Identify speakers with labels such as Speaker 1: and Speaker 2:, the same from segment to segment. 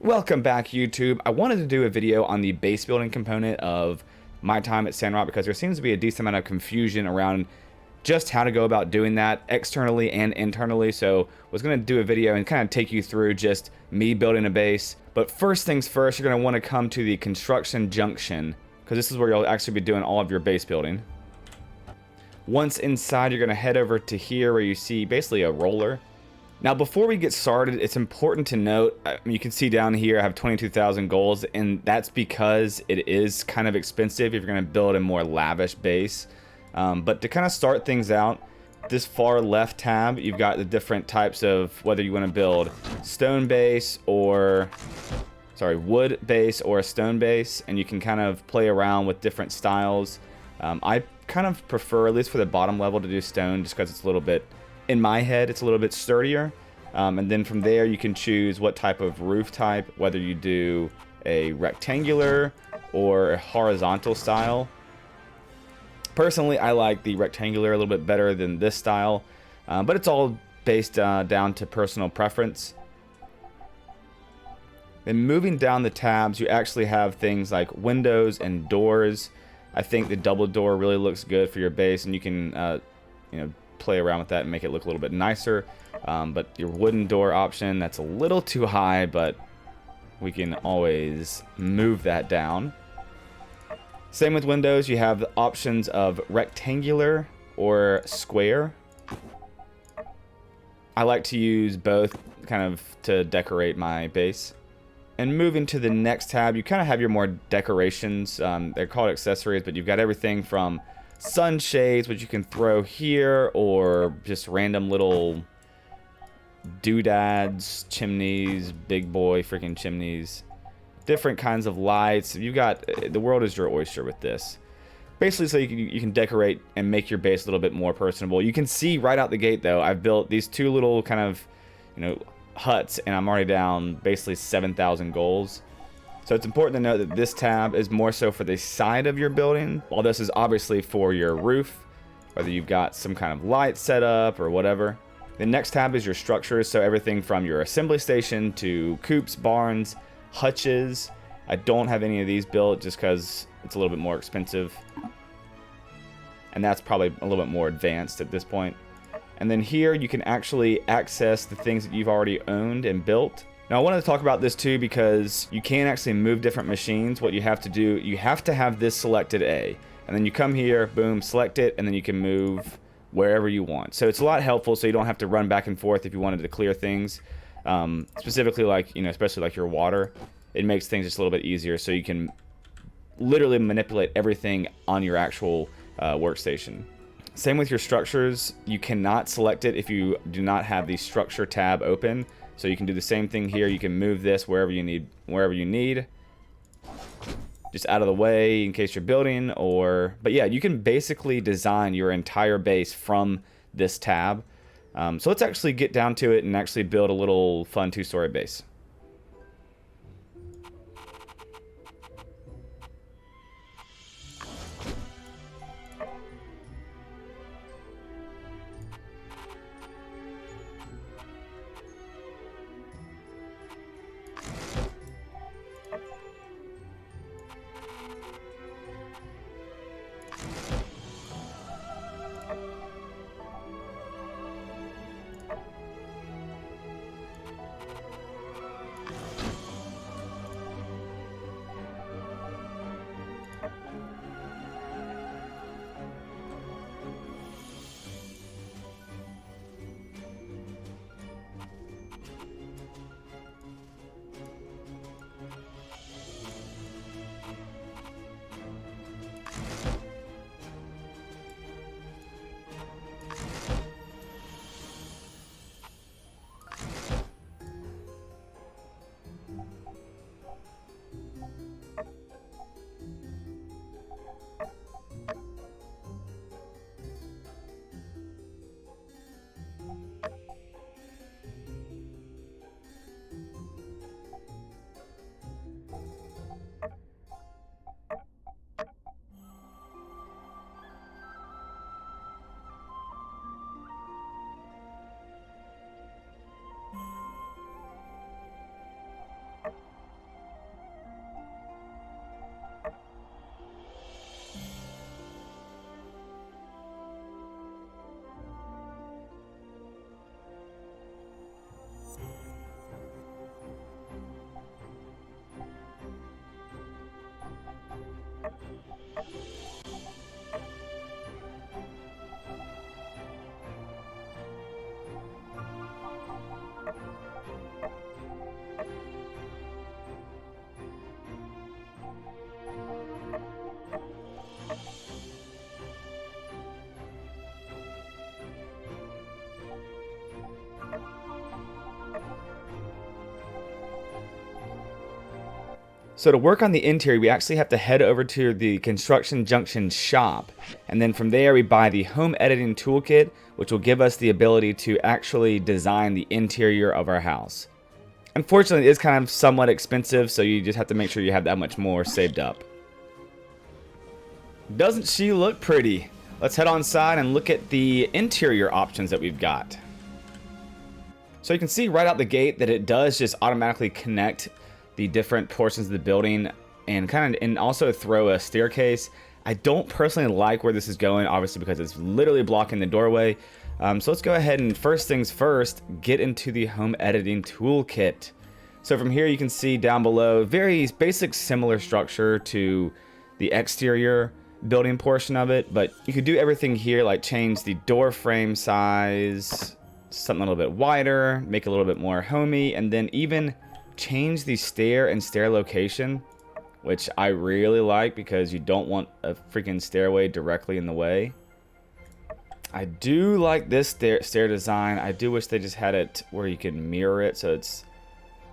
Speaker 1: Welcome back, YouTube. I wanted to do a video on the base building component of my time at Sandrock because there seems to be a decent amount of confusion around just how to go about doing that externally and internally. So I was going to do a video and kind of take you through just me building a base. But first things first, you're going to want to come to the construction junction because this is where you'll actually be doing all of your base building. Once inside, you're going to head over to here where you see basically a roller. Now, before we get started, it's important to note, you can see down here I have 22,000 goals, and that's because it is kind of expensive if you're going to build a more lavish base. But to kind of start things out, this far left tab, you've got the different types of whether you want to build stone base or, wood base or a stone base, and you can kind of play around with different styles. I kind of prefer, at least for the bottom level, to do stone just because it's a little bit, in my head, it's a little bit sturdier. And then from there, you can choose what type of roof type, whether you do a rectangular or a horizontal style. Personally, I like the rectangular a little bit better than this style, but it's all based down to personal preference. Then moving down the tabs, you actually have things like windows and doors. I think the double door really looks good for your base, and you can, play around with that and make it look a little bit nicer. But your wooden door option, that's a little too high, but we can always move that down. Same with windows, you have the options of rectangular or square. I like to use both kind of to decorate my base. And moving to the next tab, you kind of have your more decorations. They're called accessories, but you've got everything from sunshades, which you can throw here, or just random little doodads, chimneys, big boy freaking chimneys, different kinds of lights. You got, the world is your oyster with this. Basically, so you can decorate and make your base a little bit more personable. You can see right out the gate, though, I've built these two little kind of, huts, and I'm already down basically 7,000 goals. So it's important to note that this tab is more so for the side of your building, while this is obviously for your roof, whether you've got some kind of light set up or whatever. The next tab is your structures, so everything from your assembly station to coops, barns, hutches. I don't have any of these built just because it's a little bit more expensive, and that's probably a little bit more advanced at this point. And then here you can actually access the things that you've already owned and built. Now, I wanted to talk about this too because you can actually move different machines. What you have to do, you have to have this selected A, and then you come here, boom, select it, and then you can move wherever you want. So it's a lot helpful, so you don't have to run back and forth if you wanted to clear things. Specifically, like, especially like your water, it makes things just a little bit easier, so you can literally manipulate everything on your actual workstation. Same with your structures. You cannot select it if you do not have the structure tab open. So you can do the same thing here. You can move this wherever you need. Just out of the way in case you're building, but yeah, you can basically design your entire base from this tab. So let's actually get down to it and actually build a little fun two-story base. So to work on the interior, we actually have to head over to the Construction Junction shop. And then from there, we buy the Home Editing Toolkit, which will give us the ability to actually design the interior of our house. Unfortunately, it is kind of somewhat expensive, so you just have to make sure you have that much more saved up. Doesn't she look pretty? Let's head on inside and look at the interior options that we've got. So you can see right out the gate that it does just automatically connect the different portions of the building and also throw a staircase. I don't personally like where this is going, obviously, because it's literally blocking the doorway. So let's go ahead and first things first, get into the Home Editing Toolkit. So from here you can see down below, very basic similar structure to the exterior building portion of it, but you could do everything here, like change the door frame size, something a little bit wider, make it a little bit more homey, and then even change the stair and stair location, which I really like because you don't want a freaking stairway directly in the way. I do like this stair design. I do wish they just had it where you can mirror it so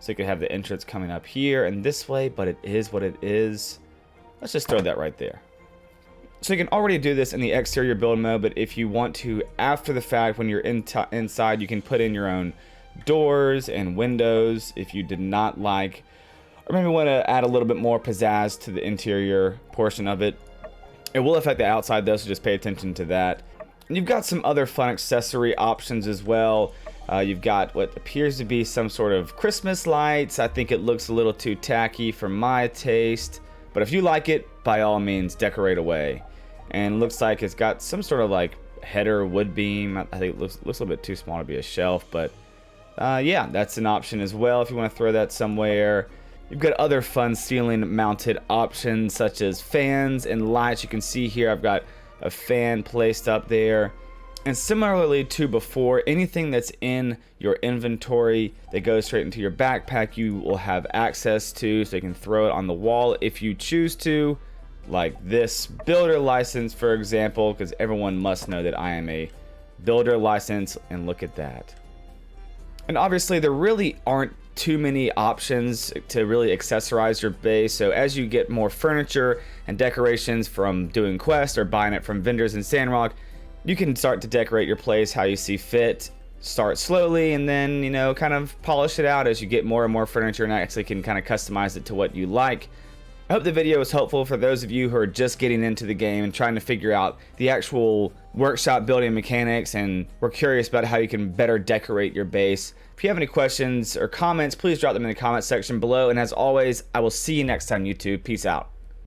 Speaker 1: you could have the entrance coming up here and this way, but it is what it is. Let's just throw that right there. So you can already do this in the exterior build mode, but if you want to, after the fact, when you're inside, you can put in your own doors and windows if you did not like, or maybe want to add a little bit more pizzazz to the interior portion of it. It will affect the outside though, so just pay attention to that. And you've got some other fun accessory options as well. You've got what appears to be some sort of Christmas lights. I think it looks a little too tacky for my taste, but if you like it, by all means, decorate away. And it looks like it's got some sort of like header wood beam. I think it looks a little bit too small to be a shelf, but yeah, that's an option as well if you want to throw that somewhere. You've got other fun ceiling mounted options such as fans and lights. You can see here I've got a fan placed up there. And similarly to before, anything that's in your inventory that goes straight into your backpack, you will have access to, so you can throw it on the wall if you choose to, like this builder license, for example, because everyone must know that I am a builder license, and look at that. And obviously there really aren't too many options to really accessorize your base, so as you get more furniture and decorations from doing quests or buying it from vendors in Sandrock, you can start to decorate your place how you see fit. Start slowly and then, you know, kind of polish it out as you get more and more furniture and actually can kind of customize it to what you like. I hope the video was helpful for those of you who are just getting into the game and trying to figure out the actual workshop building mechanics and were curious about how you can better decorate your base. If you have any questions or comments, please drop them in the comment section below. And as always, I will see you next time, YouTube. Peace out.